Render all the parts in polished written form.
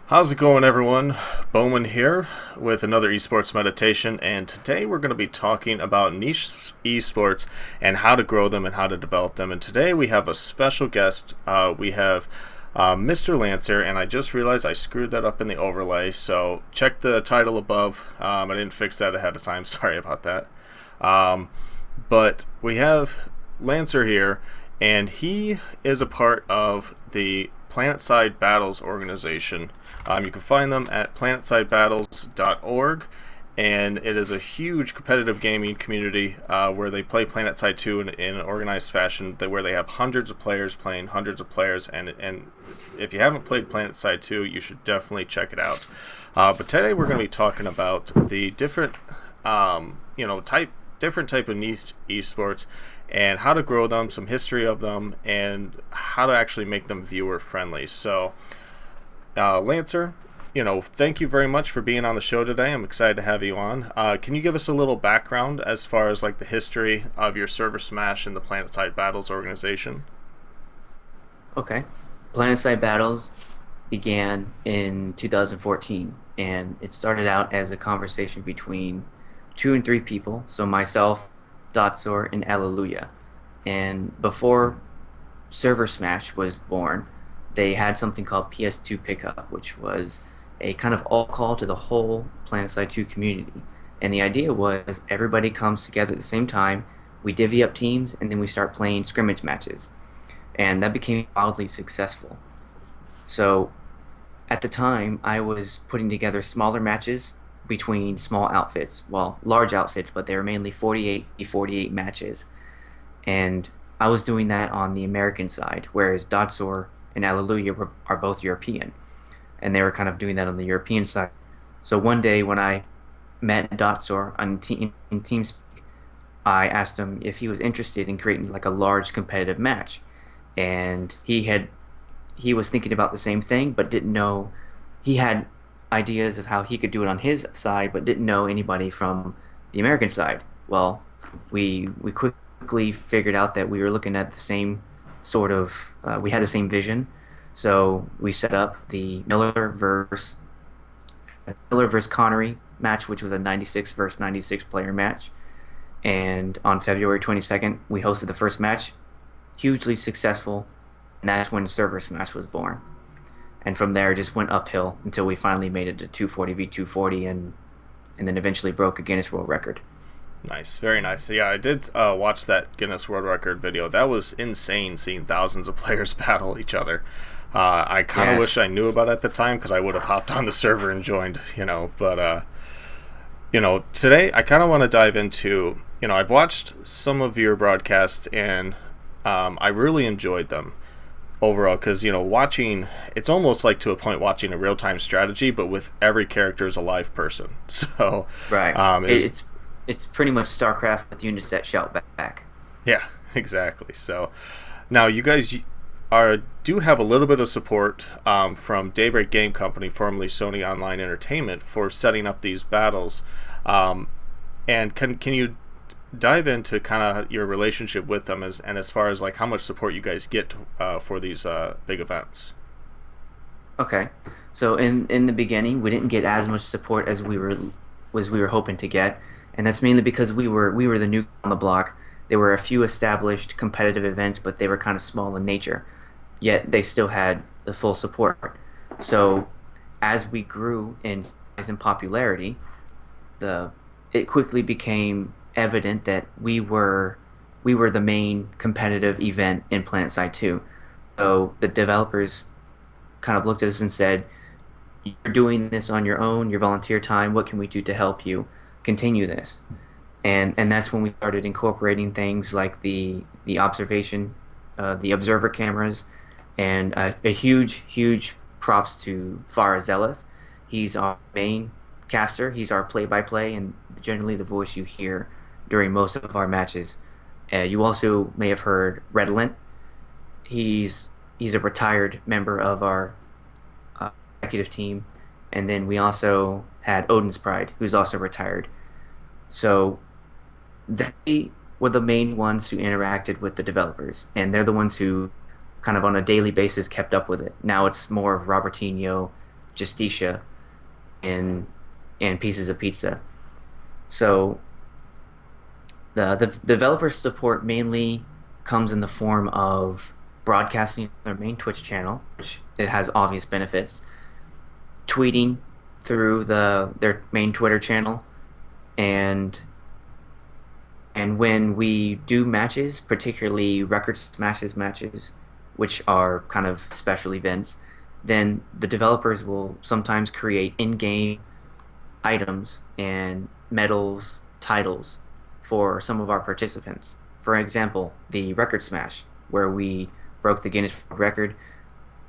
How's it going, everyone? Bowman here with another esports meditation, and today we're going to be talking about niche esports and how to grow them and how to develop them. And today we have a special guest. We have Mr. Lancer, and I just realized I screwed that up in the overlay, so check the title above. I didn't fix that ahead of time. Sorry about that. Um, but we have Lancer here, and he is a part of the PlanetSide Battles organization. You can find them at planetsidebattles.org, and it is a huge competitive gaming community where they play PlanetSide 2 in an organized fashion, where they have hundreds of players playing hundreds of players. And if you haven't played PlanetSide 2, you should definitely check it out. But today we're going to be talking about the different, different type of niche esports and how to grow them, some history of them, and how to actually make them viewer friendly. So, Lancer, thank you very much for being on the show today. I'm excited to have you on. Can you give us a little background as far as like the history of your server smash and the PlanetSide Battles organization? Okay. PlanetSide Battles began in 2014, and it started out as a conversation between two and three people, so myself, Dotsor, and Alleluia. And before Server Smash was born, they had something called PS2 Pickup, which was a kind of all call to the whole PlanetSide 2 community. And the idea was everybody comes together at the same time, we divvy up teams, and then we start playing scrimmage matches. And that became wildly successful. So at the time, I was putting together smaller matches between small outfits, well, large outfits, but they were mainly 48 matches. And I was doing that on the American side, whereas Dotsor and Alleluia are both European. And they were kind of doing that on the European side. So one day when I met Dotsor in TeamSpeak, I asked him if he was interested in creating like a large competitive match. And he was thinking about the same thing, but didn't know. He had ideas of how he could do it on his side, but didn't know anybody from the American side. Well, we quickly figured out that we were looking at the same sort of we had the same vision, so we set up the Miller versus Connery match, which was a 96 versus 96 player match. And on February 22nd, we hosted the first match, hugely successful, and that's when Server Smash was born. And from there, it just went uphill until we finally made it to 240 v 240, and then eventually broke a Guinness World Record. Nice, very nice. Yeah, I did watch that Guinness World Record video. That was insane, seeing thousands of players battle each other. I kind of wish Yes. I knew about it at the time because I would have hopped on the server and joined, But today I kind of want to dive into, I've watched some of your broadcasts, and I really enjoyed them overall because, watching, it's almost like to a point watching a real-time strategy, but with every character as a live person. So, Right. um, it It, was, it's pretty much StarCraft with units that shout back. yeah, exactly. So now you guys do have a little bit of support from Daybreak Game Company, formerly Sony Online Entertainment, for setting up these battles. Um, and can you dive into kind of your relationship with them as far as like how much support you guys get for these big events? Okay. So in the beginning, we didn't get as much support as we were hoping to get, and that's mainly because we were the new on the block. There were a few established competitive events, but they were kind of small in nature. Yet they still had the full support. So as we grew in size and popularity, the it quickly became evident that we were the main competitive event in PlanetSide 2. So the developers kind of looked at us and said, "You're doing this on your own, your volunteer time. What can we do to help you continue this?" And that's when we started incorporating things like the observer cameras, and a huge props to Farah Zeleth. He's our main caster. He's our play-by-play, and generally the voice you hear during most of our matches. You also may have heard Redolent. He's a retired member of our executive team, and then we also had Odin's Pride, who's also retired. So they were the main ones who interacted with the developers, and they're the ones who kind of on a daily basis kept up with it. Now it's more of Robertinho, Justicia, and pieces of pizza. So the developer support mainly comes in the form of broadcasting their main Twitch channel, which it has obvious benefits, tweeting through their main Twitter channel, and when we do matches, particularly record smashes matches, which are kind of special events, then the developers will sometimes create in-game items and medals, titles for some of our participants. For example, the record smash, where we broke the Guinness World Record,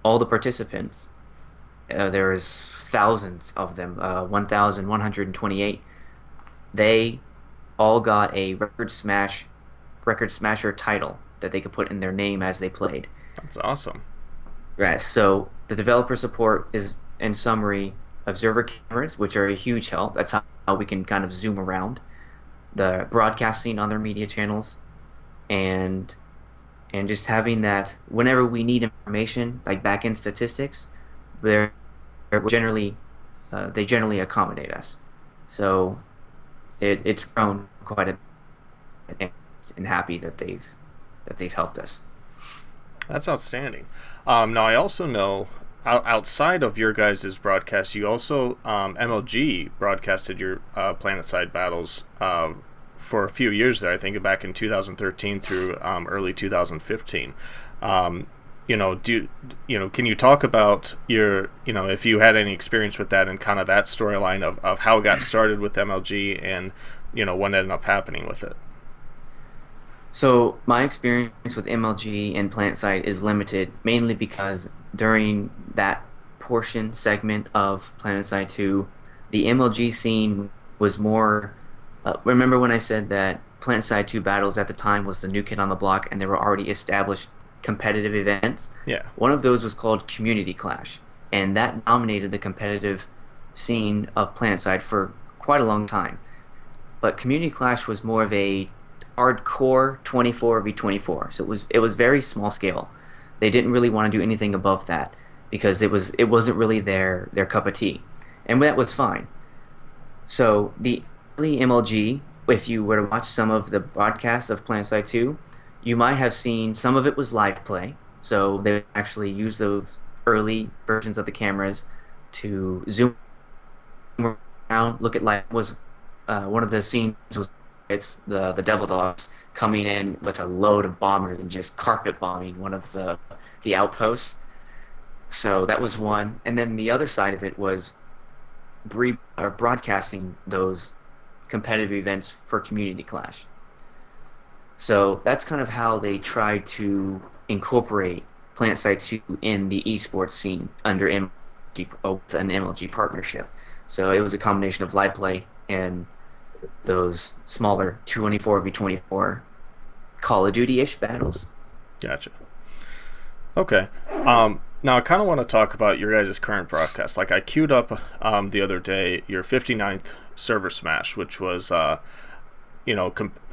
all the participants, there is thousands of them, 1,128. They all got a record smasher title that they could put in their name as they played. That's awesome. Right. So the developer support is, in summary, observer cameras, which are a huge help. That's how we can kind of zoom around the broadcasting on their media channels, and just having that whenever we need information, like back-end statistics, they're generally they generally accommodate us. So it's grown quite a bit, and happy that they've helped us. That's outstanding. Now, I also know outside of your guys' broadcast, you also MLG broadcasted your Planetside battles for a few years there. I think back in 2013 through early 2015. Can you talk about your, if you had any experience with that and kind of that storyline of how it got started with MLG and, what ended up happening with it? So my experience with MLG and PlanetSide is limited, mainly because during that segment of PlanetSide 2, the MLG scene was more. Remember when I said that PlanetSide 2 battles at the time was the new kid on the block, and there were already established competitive events? Yeah. One of those was called Community Clash, and that dominated the competitive scene of PlanetSide for quite a long time. But Community Clash was more of a hardcore 24v24, so it was very small scale. They didn't really want to do anything above that because it wasn't really their cup of tea, and that was fine. So the early MLG, if you were to watch some of the broadcasts of PlanetSide 2, you might have seen some of it was live play. So they actually use those early versions of the cameras to zoom around, look at live. Was one of the scenes was it's the Devil Dogs coming in with a load of bombers and just carpet bombing one of the outposts. So that was one, and then the other side of it was broadcasting those competitive events for Community Clash. So that's kind of how they tried to incorporate PlanetSide 2 in the esports scene under an MLG partnership. So it was a combination of live play and those smaller 24v24 Call of Duty-ish battles. Gotcha. Okay. Now I kind of want to talk about your guys' current broadcast. Like I queued up the other day your 59th server smash, which was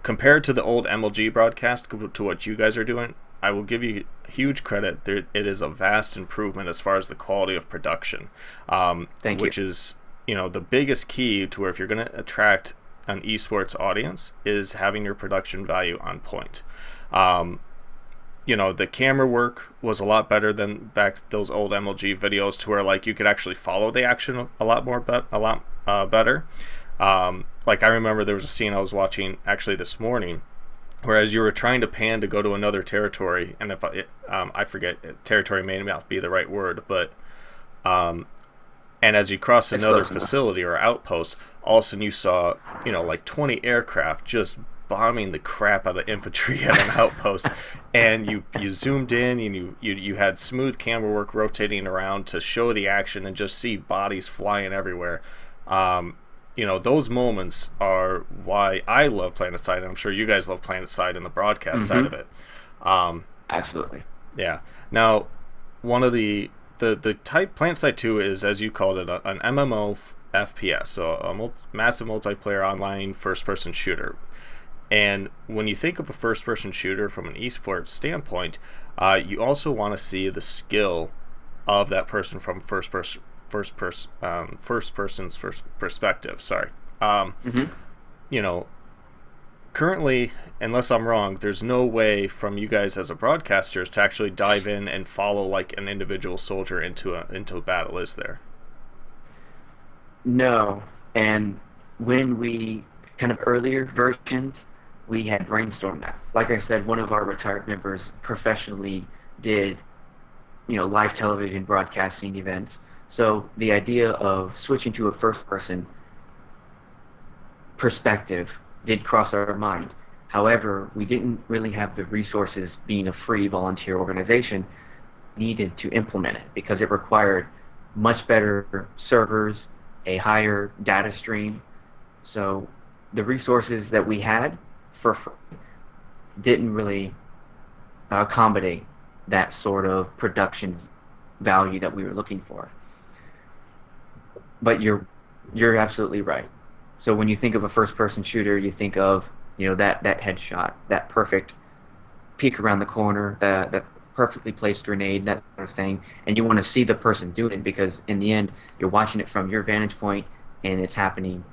compared to the old MLG broadcast to what you guys are doing, I will give you huge credit. It is a vast improvement as far as the quality of production. Thank you. Which is, the biggest key to where if you're going to attract an esports audience is having your production value on point. The camera work was a lot better than back those old MLG videos to where like you could actually follow the action a lot better. Like I remember there was a scene I was watching actually this morning, whereas you were trying to pan to go to another territory, and if I forget, territory may not be the right word, but and as you crossed another facility or outpost, all of a sudden you saw like 20 aircraft just bombing the crap out of infantry at an outpost, and you zoomed in and you had smooth camera work rotating around to show the action and just see bodies flying everywhere. Those moments are why I love PlanetSide, and I'm sure you guys love PlanetSide and the broadcast side of it. Absolutely. Yeah. Now, one of the type PlanetSide 2 is, as you called it, an MMO FPS, so a massive multiplayer online first-person shooter. And when you think of a first-person shooter from an esports standpoint, you also want to see the skill of that person from first person's perspective. Sorry. Um, Hmm. you know, currently, unless I'm wrong, there's no way from you guys as a broadcasters to actually dive in and follow like an individual soldier into a battle, is there? No. And when we kind of earlier versions, we had brainstormed that. Like I said, one of our retired members professionally did, live television broadcasting events. So the idea of switching to a first person perspective did cross our mind. However, we didn't really have the resources, being a free volunteer organization, needed to implement it because it required much better servers, a higher data stream. So the resources that we had for free didn't really accommodate that sort of production value that we were looking for. But you're absolutely right. So when you think of a first person shooter, you think of that headshot, that perfect peek around the corner, that perfectly placed grenade, that sort of thing, and you want to see the person doing it because in the end you're watching it from your vantage point and it's happening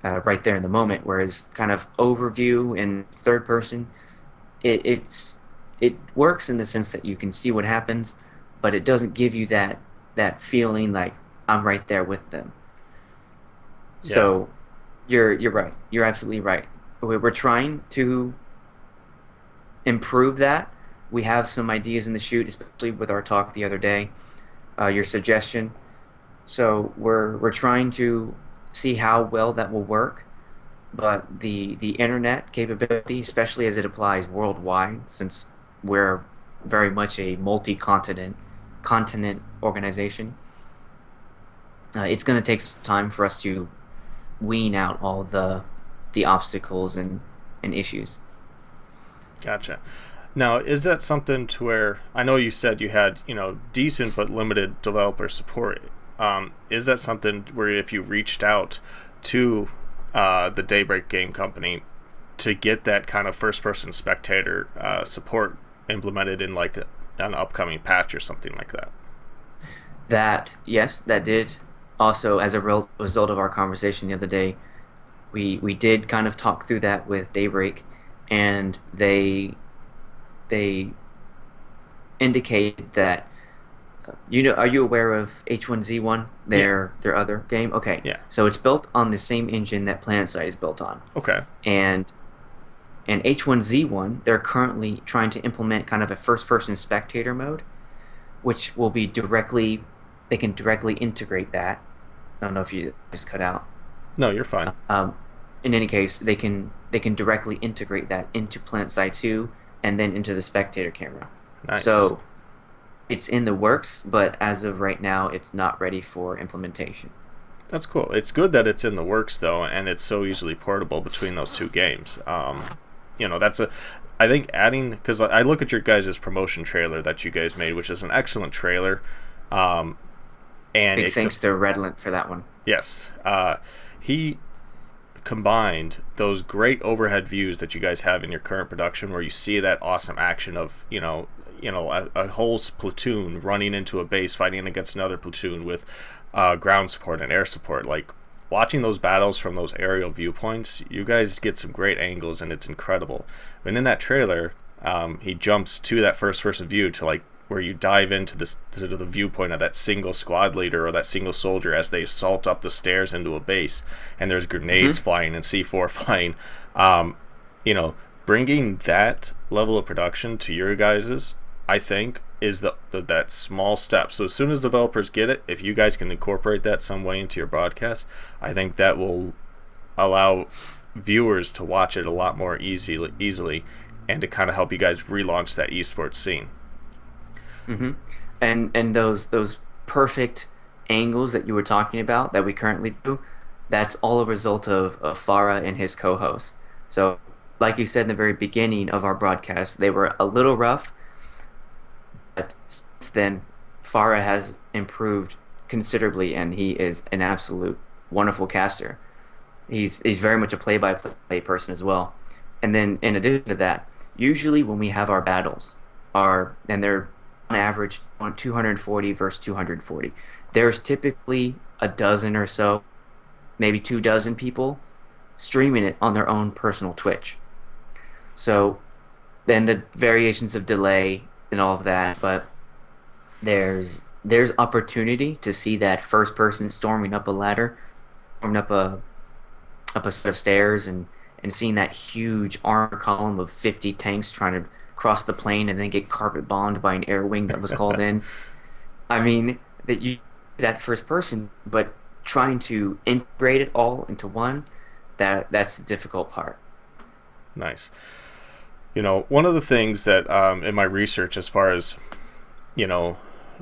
right there in the moment. Whereas kind of overview in third person, it works in the sense that you can see what happens, but it doesn't give you that feeling like I'm right there with them. Yeah. So you're right. You're absolutely right. We're trying to improve that. We have some ideas in the shoot, especially with our talk the other day, your suggestion. So we're trying to see how well that will work. But the internet capability, especially as it applies worldwide, since we're very much a multi-continent organization, it's going to take some time for us to wean out all the obstacles and issues. Gotcha. Now, is that something to where I know you said you had decent but limited developer support? Is that something where if you reached out to the Daybreak Game Company to get that kind of first-person spectator support implemented in like an upcoming patch or something like that? That, yes, that did. Also, as a real result of our conversation the other day, we did kind of talk through that with Daybreak, and they indicated that are you aware of H1Z1, Yeah. their other game? Okay. Yeah. So it's built on the same engine that PlanetSide is built on. Okay. And H1Z1, they're currently trying to implement kind of a first person spectator mode, which will be they can directly integrate that. I don't know if you just cut out. No, you're fine. Um, in any case, they can directly integrate that into PlanetSide 2 and then into the spectator camera. Nice. So it's in the works, but as of right now, it's not ready for implementation. That's cool. It's good that it's in the works though, and it's so easily portable between those two games. That's I think adding because I look at your guys' promotion trailer that you guys made, which is an excellent trailer. Um, and Big thanks to Redolent for that one. yes, he combined those great overhead views that you guys have in your current production, where you see that awesome action of a whole platoon running into a base fighting against another platoon with ground support and air support. Like watching those battles from those aerial viewpoints, you guys get some great angles and it's incredible. And in that trailer, he jumps to that first person view to like where you dive into this to the viewpoint of that single squad leader or that single soldier as they assault up the stairs into a base, and there's grenades flying and C4 flying. Bringing that level of production to your guys's, I think, is that small step. So as soon as developers get it, if you guys can incorporate that some way into your broadcast, I think that will allow viewers to watch it a lot more easily, and to kind of help you guys relaunch that esports scene. Hmm. And those perfect angles that you were talking about that we currently do, that's all a result of Farah and his co-hosts. So, like you said in the very beginning of our broadcast, they were a little rough, but since then, Farah has improved considerably, and he is an absolute wonderful caster. He's very much a play-by-play person as well. And then in addition to that, usually when we have our battles, our and they're on average on 240 versus 240. There's typically a dozen or so, maybe 2 dozen people streaming it on their own personal Twitch. So then the variations of delay and all of that, but there's opportunity to see that first person storming up a ladder, storming up a set of stairs, and seeing that huge armor column of 50 tanks trying to cross the plane and then get carpet bombed by an air wing that was called in. I mean, that first person, but trying to integrate it all into one, that's the difficult part. Nice. One of the things that in my research, as far as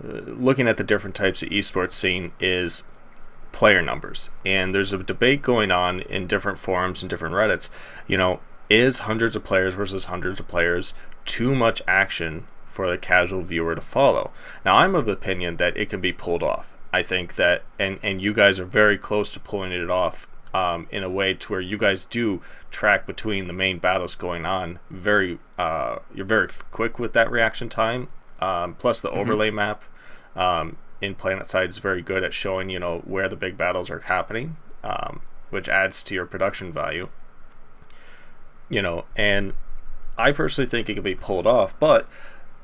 looking at the different types of esports scene, is player numbers. And there's a debate going on in different forums and different Reddits. Is hundreds of players versus hundreds of players too much action for the casual viewer to follow? Now, I'm of the opinion that it can be pulled off. I think that, and you guys are very close to pulling it off in a way to where you guys do track between the main battles going on. You're very quick with that reaction time. Plus, the overlay map in PlanetSide is very good at showing where the big battles are happening, which adds to your production value. And I personally think it can be pulled off, but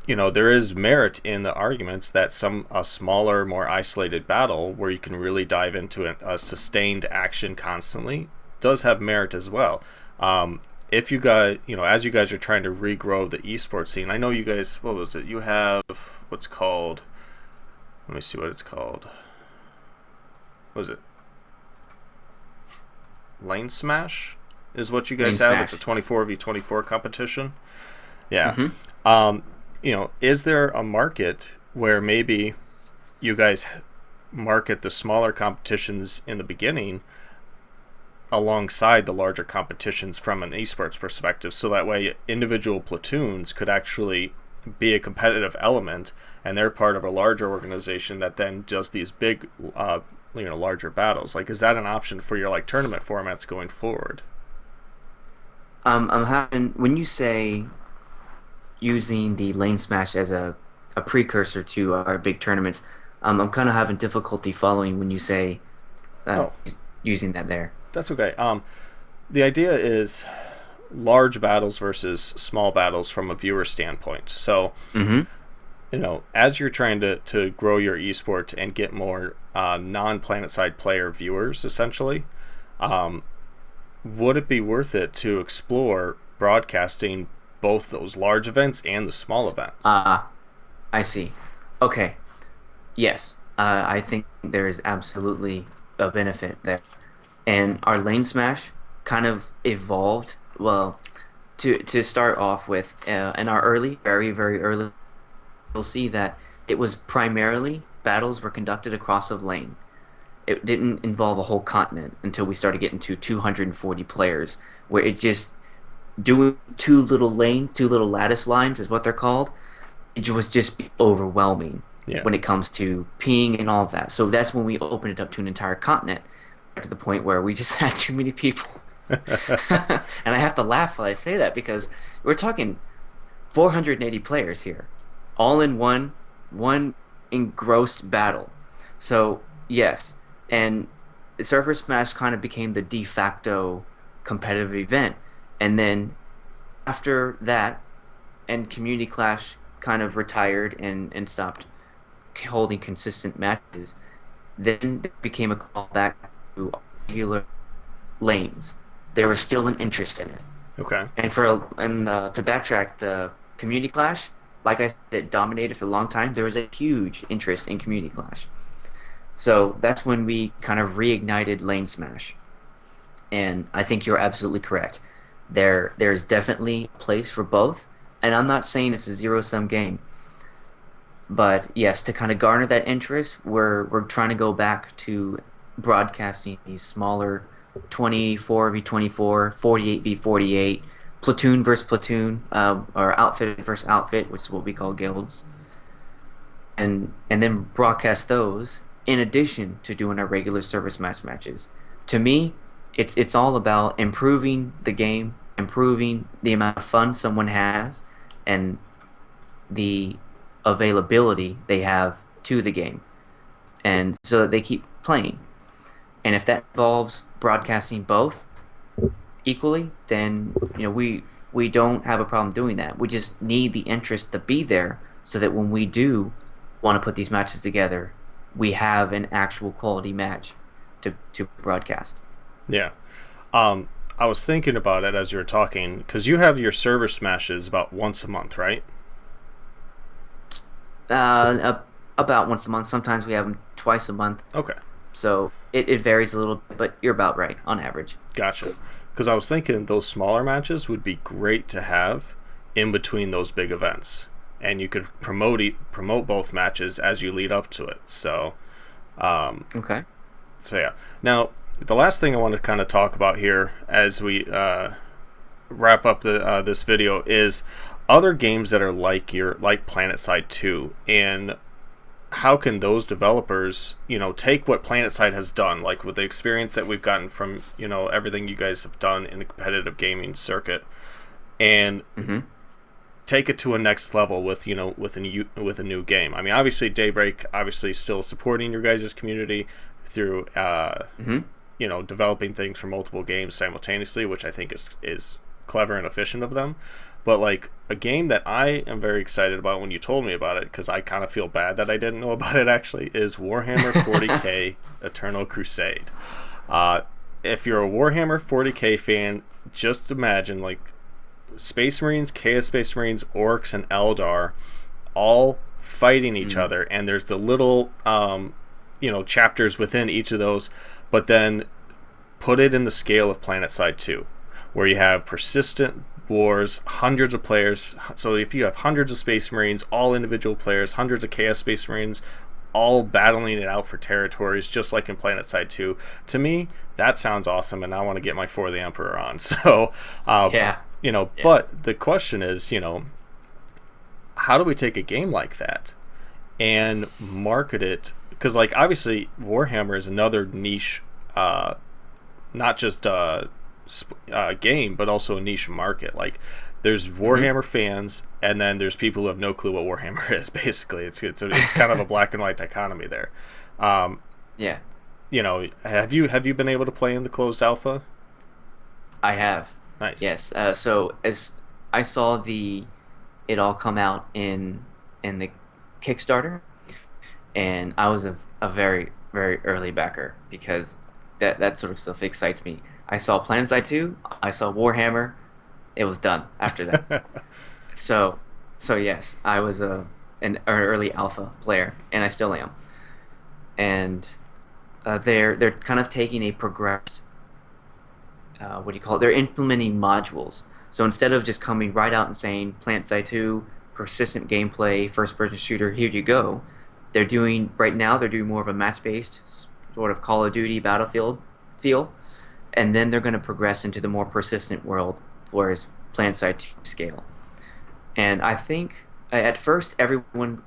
there is merit in the arguments that a smaller, more isolated battle where you can really dive into a sustained action constantly does have merit as well. If you guys, as you guys are trying to regrow the esports scene, I know you guys, what was it? You have what's called, let me see what it's called. What is it? Lane Smash is what you guys have. It's a 24v24 competition. Yeah. Is there a market where maybe you guys market the smaller competitions in the beginning alongside the larger competitions from an esports perspective, so that way individual platoons could actually be a competitive element, and they're part of a larger organization that then does these big, larger battles? Like, is that an option for your tournament formats going forward? When you say using the lane smash as a precursor to our big tournaments, I'm kind of having difficulty following when you say using that there. That's okay. The idea is large battles versus small battles from a viewer standpoint. So, as you're trying to grow your esport and get more non-PlanetSide player viewers, essentially, would it be worth it to explore broadcasting both those large events and the small events? I see. Okay. Yes. I think there is absolutely a benefit there. And our lane smash kind of evolved, well, to start off with, in our very, very early, you'll see that it was primarily battles were conducted across a lane. It didn't involve a whole continent until we started getting to 240 players, where it just doing two little lattice lines is what they're called. It was just overwhelming when it comes to ping and all of that. So that's when we opened it up to an entire continent, to the point where we just had too many people. And I have to laugh while I say that, because we're talking 480 players here, all in one engrossed battle. So yes, and Surfer Smash kind of became the de facto competitive event. And then after that, and Community Clash kind of retired and stopped holding consistent matches, then there became a callback to regular lanes. There was still an interest in it. Okay. And to backtrack, the Community Clash, like I said, it dominated for a long time. There was a huge interest in Community Clash. So that's when we kind of reignited Lane Smash. And I think you're absolutely correct. There's definitely a place for both, and I'm not saying it's a zero-sum game. But yes, to kind of garner that interest, we're trying to go back to broadcasting these smaller 24v24, 48v48, platoon versus platoon, or outfit versus outfit, which is what we call guilds, and then broadcast those in addition to doing our regular service matches. To me, it's all about improving the game, improving the amount of fun someone has, and the availability they have to the game, and so that they keep playing. And if that involves broadcasting both equally, then we don't have a problem doing that. We just need the interest to be there so that when we do want to put these matches together, we have an actual quality match to broadcast. Yeah. I was thinking about it as you were talking because you have your server smashes about once a month, right? About once a month. Sometimes we have them twice a month. Okay. So it varies a little bit, but you're about right on average. Gotcha. Because I was thinking those smaller matches would be great to have in between those big events, and you could promote both matches as you lead up to it. Okay. So yeah. Now the last thing I want to kind of talk about here as we wrap up this video is other games that are like PlanetSide 2, and how can those developers, take what PlanetSide has done, like with the experience that we've gotten from, everything you guys have done in the competitive gaming circuit, and take it to a next level with, with a new game. I mean, obviously Daybreak, obviously still supporting your guys' community through, developing things for multiple games simultaneously, which I think is clever and efficient of them. But like a game that I am very excited about when you told me about it, because I kind of feel bad that I didn't know about it actually, is Warhammer 40k Eternal Crusade. If you're a Warhammer 40k fan, just imagine like Space Marines, Chaos Space Marines, Orcs, and Eldar all fighting each other, and there's the little chapters within each of those, but then put it in the scale of PlanetSide 2, where you have persistent wars, hundreds of players. So if you have hundreds of Space Marines, all individual players, hundreds of Chaos Space Marines, all battling it out for territories, just like in PlanetSide 2, to me, that sounds awesome, and I want to get my For the Emperor on. So, Yeah. But the question is, how do we take a game like that and market it? Because, like, obviously, Warhammer is another niche, not just game, but also a niche market. Like, there's Warhammer fans, and then there's people who have no clue what Warhammer is. Basically, it's kind of a black and white dichotomy there. Yeah, Have you been able to play in the closed alpha? I have. Nice. Yes. So as I saw it all come out in the Kickstarter, and I was a very, very early backer because that sort of stuff excites me. I saw PlanetSide 2, I saw Warhammer, it was done after that. So yes, I was an early alpha player, and I still am. And they're kind of taking a progressed, what do you call it? They're implementing modules. So instead of just coming right out and saying PlanetSide 2, persistent gameplay, first-person shooter, here you go, they're doing more of a match-based sort of Call of Duty Battlefield feel, and then they're going to progress into the more persistent world, whereas PlanetSide 2 scale. And I think at first everyone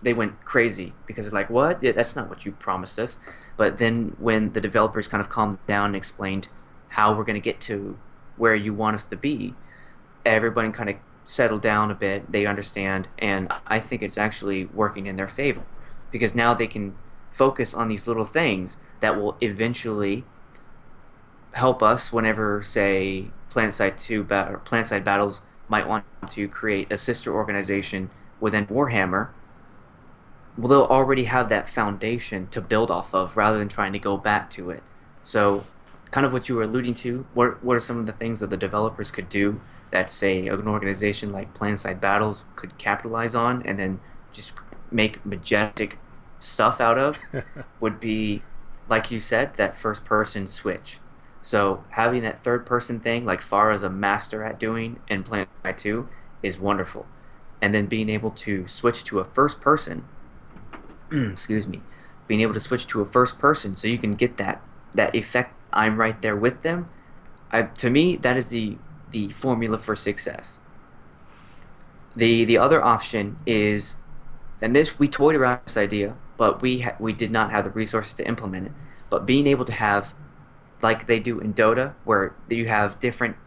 they went crazy because they're like, what? Yeah, that's not what you promised us. But then when the developers kind of calmed down and explained how we're going to get to where you want us to be, everybody kind of settled down a bit. They understand, and I think it's actually working in their favor because now they can focus on these little things that will eventually help us whenever, say, PlanetSide 2 or PlanetSide Battles might want to create a sister organization within Warhammer. Well, they'll already have that foundation to build off of rather than trying to go back to it. So, kind of what you were alluding to, what are some of the things that the developers could do that, say, an organization like PlanetSide Battles could capitalize on and then just make majestic stuff out of would be, like you said, that first-person switch. So having that third-person thing, like Farah's a master at doing in PlanetSide 2, is wonderful. And then being able to switch to a first-person, excuse me, being able to switch to a first-person so you can get that effect, I'm right there with them, to me, that is the formula for success. The other option is, and this, we toyed around this idea, but we did not have the resources to implement it, but being able to have, like they do in Dota, where you have different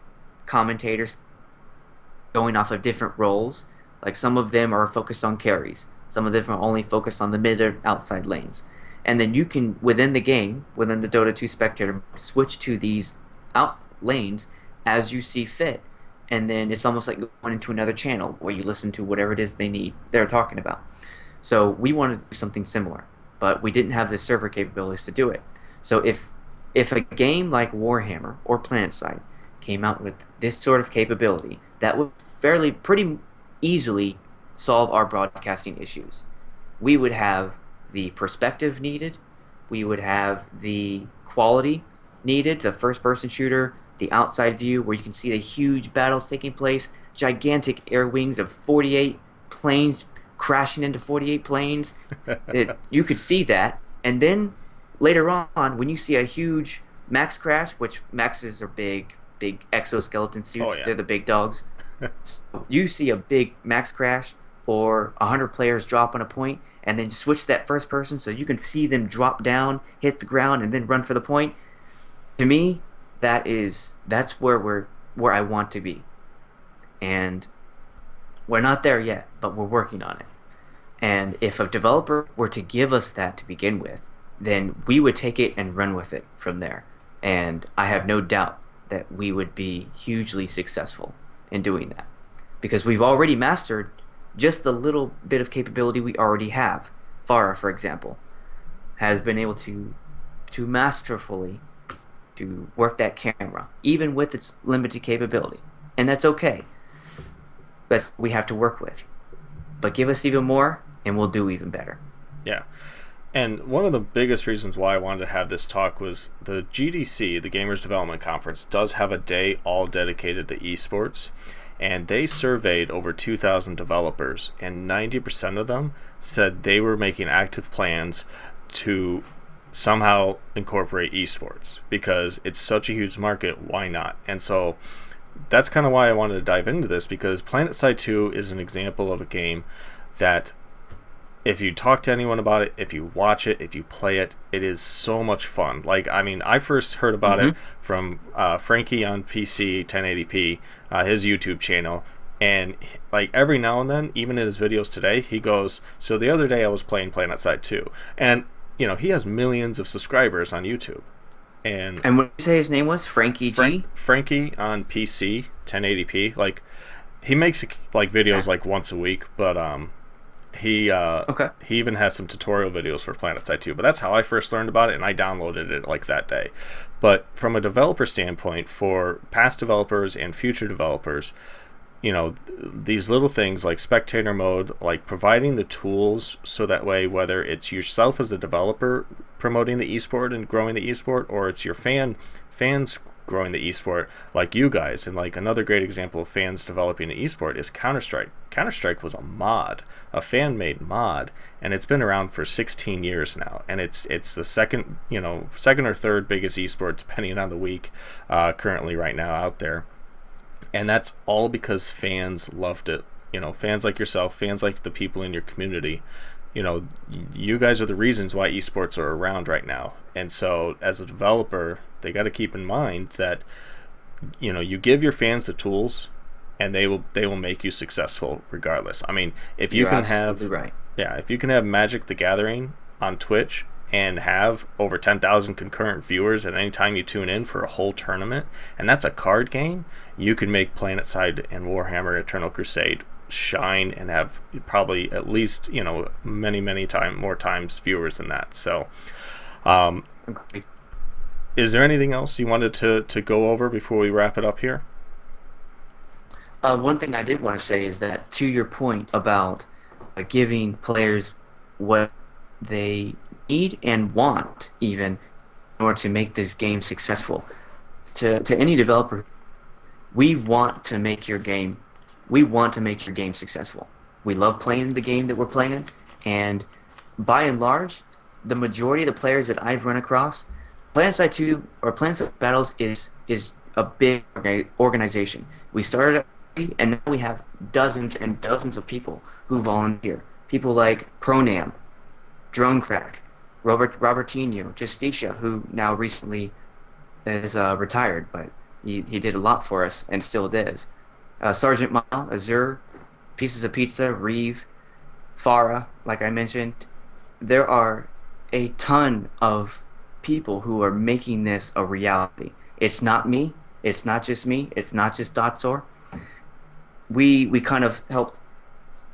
commentators going off of different roles. Like some of them are focused on carries, Some of them are only focused on the mid or outside lanes. And then you can, within the game, within the Dota 2 spectator, switch to these out lanes as you see fit. And then it's almost like going into another channel where you listen to whatever it is they're talking about. So we wanted to do something similar, but we didn't have the server capabilities to do it. So if a game like Warhammer or PlanetSide came out with this sort of capability, that would pretty easily solve our broadcasting issues. We would have the perspective needed, we would have the quality needed, the first person shooter, the outside view where you can see the huge battles taking place, gigantic air wings of 48 planes crashing into 48 planes. You could see that. And then later on, when you see a huge max crash, which maxes are big exoskeleton suits, Oh yeah. they're the big dogs. So you see a big max crash or 100 players drop on a point and then switch that first person so you can see them drop down, hit the ground, and then run for the point. To me, that's where I want to be. And we're not there yet, but we're working on it. And if a developer were to give us that to begin with, then we would take it and run with it from there. And I have no doubt that we would be hugely successful in doing that. Because we've already mastered just the little bit of capability we already have. Farah, for example, has been able to masterfully to work that camera, even with its limited capability. And that's okay. But we have to work with. But give us even more, and we'll do even better. Yeah. And one of the biggest reasons why I wanted to have this talk was the GDC, the Gamers Development Conference, does have a day all dedicated to esports. And they surveyed over 2,000 developers, and 90% of them said they were making active plans to somehow incorporate esports because it's such a huge market. Why not? And so that's kind of why I wanted to dive into this, because PlanetSide 2 is an example of a game that if you talk to anyone about it, if you watch it, if you play it, it is so much fun. Like, I mean, I first heard about it from Frankie on PC 1080p, his YouTube channel, and like every now and then, even in his videos today, he goes, so the other day I was playing PlanetSide 2, and you know, he has millions of subscribers on YouTube. And what did you say his name was? Frankie G? Frankie on PC 1080p. Like, he makes like videos like once a week, but he even has some tutorial videos for PlanetSide 2. But that's how I first learned about it, and I downloaded it like that day. But from a developer standpoint, for past developers and future developers, you know, these little things like spectator mode, like providing the tools so that way, whether it's yourself as the developer promoting the esport and growing the esport, or it's your fans growing the esport, like you guys. And like another great example of fans developing an esport is Counter-Strike. Counter-Strike was a fan-made mod, and it's been around for 16 years now, and it's the second or third biggest esport, depending on the week, currently right now out there. And that's all because fans loved it. You know, fans like yourself, fans like the people in your community. You know, you guys are the reasons why esports are around right now. And so as a developer, they got to keep in mind that, you know, you give your fans the tools and they will make you successful regardless. I mean, if you can have right. Yeah, if you can have Magic the Gathering on Twitch and have over 10,000 concurrent viewers at any time you tune in for a whole tournament, and that's a card game, you can make PlanetSide and Warhammer Eternal Crusade shine and have probably at least, you know, many more times viewers than that. So Okay. is there anything else you wanted to go over before we wrap it up here? One thing I did want to say is that, to your point about giving players what they need and want, even in order to make this game successful, to any developer, we want to make your game successful. We love playing the game that we're playing, and by and large, the majority of the players that I've run across, PlanetSide 2 or PlanetSide Battles is a big organization. We started and now we have dozens and dozens of people who volunteer. People like Pronam, Dronecrack, Robertinho, Justicia, who now recently is retired, but he did a lot for us and still does. Sergeant Mile, Azure, Pieces of Pizza, Reeve, Farah, like I mentioned, there are a ton of people who are making this a reality. It's not me. It's not just me. It's not just Dotsor. We kind of helped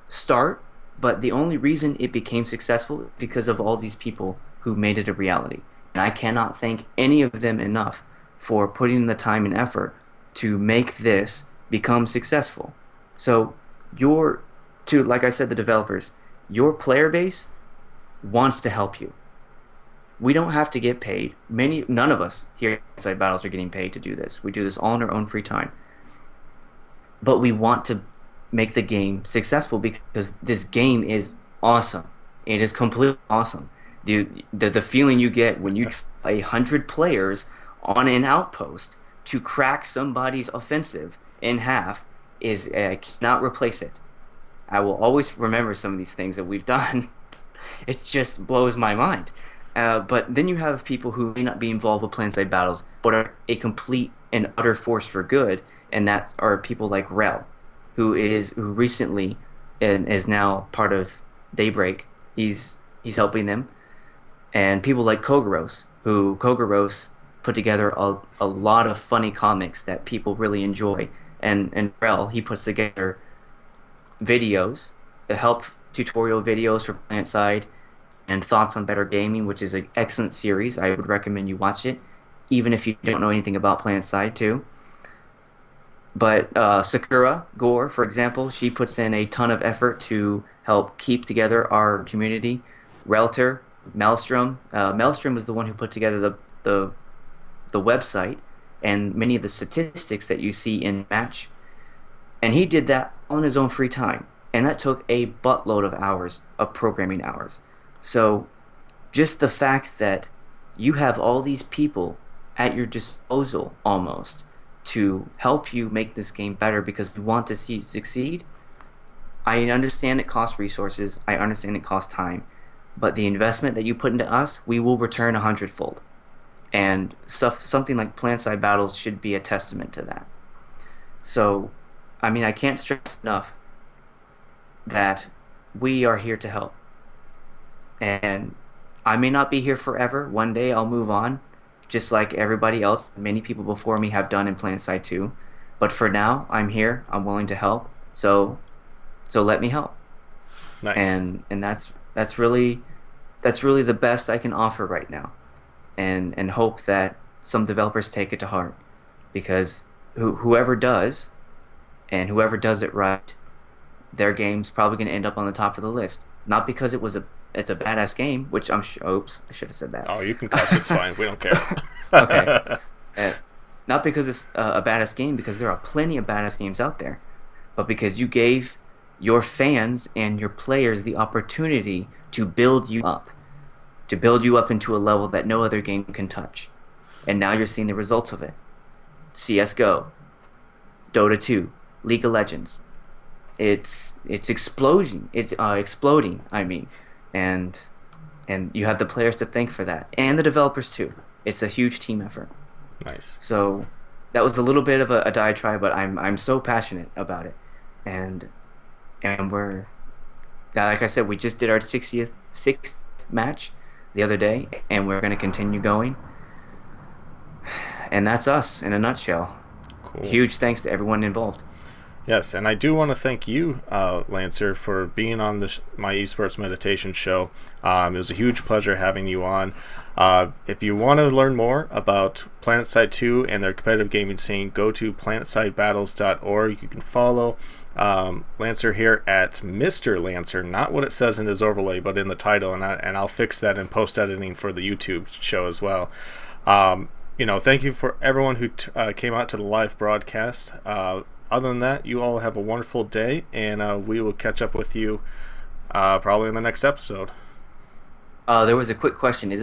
start, but the only reason it became successful is because of all these people who made it a reality. And I cannot thank any of them enough for putting the time and effort to make this become successful. So your to like I said, the developers, your player base wants to help you. We don't have to get paid. None of us here at Inside Battles are getting paid to do this. We do this all in our own free time. But we want to make the game successful because this game is awesome. It is completely awesome. The feeling you get when you play 100 players on an outpost to crack somebody's offensive in half is I cannot replace it. I will always remember some of these things that we've done. It just blows my mind. But then you have people who may not be involved with PlanSide battles, but are a complete and utter force for good, and that are people like Rel, who recently and is now part of Daybreak. He's helping them, and people like Kogoros put together a lot of funny comics that people really enjoy, and Rel, he puts together videos, help tutorial videos for PlanetSide, and Thoughts on Better Gaming, which is an excellent series. I would recommend you watch it, even if you don't know anything about PlanetSide too. But Sakura Gore, for example, she puts in a ton of effort to help keep together our community. Relter, Maelstrom was the one who put together the website and many of the statistics that you see in match, and he did that on his own free time, and that took a buttload of hours of programming hours. So just the fact that you have all these people at your disposal almost to help you make this game better because we want to see it succeed. I understand it costs resources, I understand it costs time, but the investment that you put into us, we will return 100-fold. And something like PlanSide Battles should be a testament to that. So, I mean, I can't stress enough that we are here to help. And I may not be here forever. One day I'll move on, just like everybody else. Many people before me have done in PlanetSide too. But for now, I'm here. I'm willing to help. So let me help. Nice. And that's really the best I can offer right now. And hope that some developers take it to heart, because whoever does, and whoever does it right, their game's probably going to end up on the top of the list. Not because it's a badass game, which I'm sure. Oops, I should have said that. Oh, you can cuss. It's fine. We don't care. Okay. Not because it's a badass game, because there are plenty of badass games out there, but because you gave your fans and your players the opportunity to build you up into a level that no other game can touch. And now you're seeing the results of it. CS:GO, Dota 2, League of Legends. It's exploding. It's exploding, I mean. And you have the players to thank for that, and the developers too. It's a huge team effort. Nice. So that was a little bit of a diatribe, but I'm so passionate about it, and we're, like I said, we just did our sixth match the other day, and we're going to continue going. And that's us in a nutshell. Cool. Huge thanks to everyone involved. Yes, and I do want to thank you, Lancer, for being on my Esports Meditation show. It was a huge pleasure having you on. If you want to learn more about PlanetSide 2 and their competitive gaming scene, go to planetsidebattles.org. You can follow Lancer here at Mr. Lancer, not what it says in his overlay, but in the title, and I'll fix that in post-editing for the YouTube show as well. Thank you for everyone who came out to the live broadcast. Other than that, you all have a wonderful day, and we will catch up with you probably in the next episode. There was a quick question. Is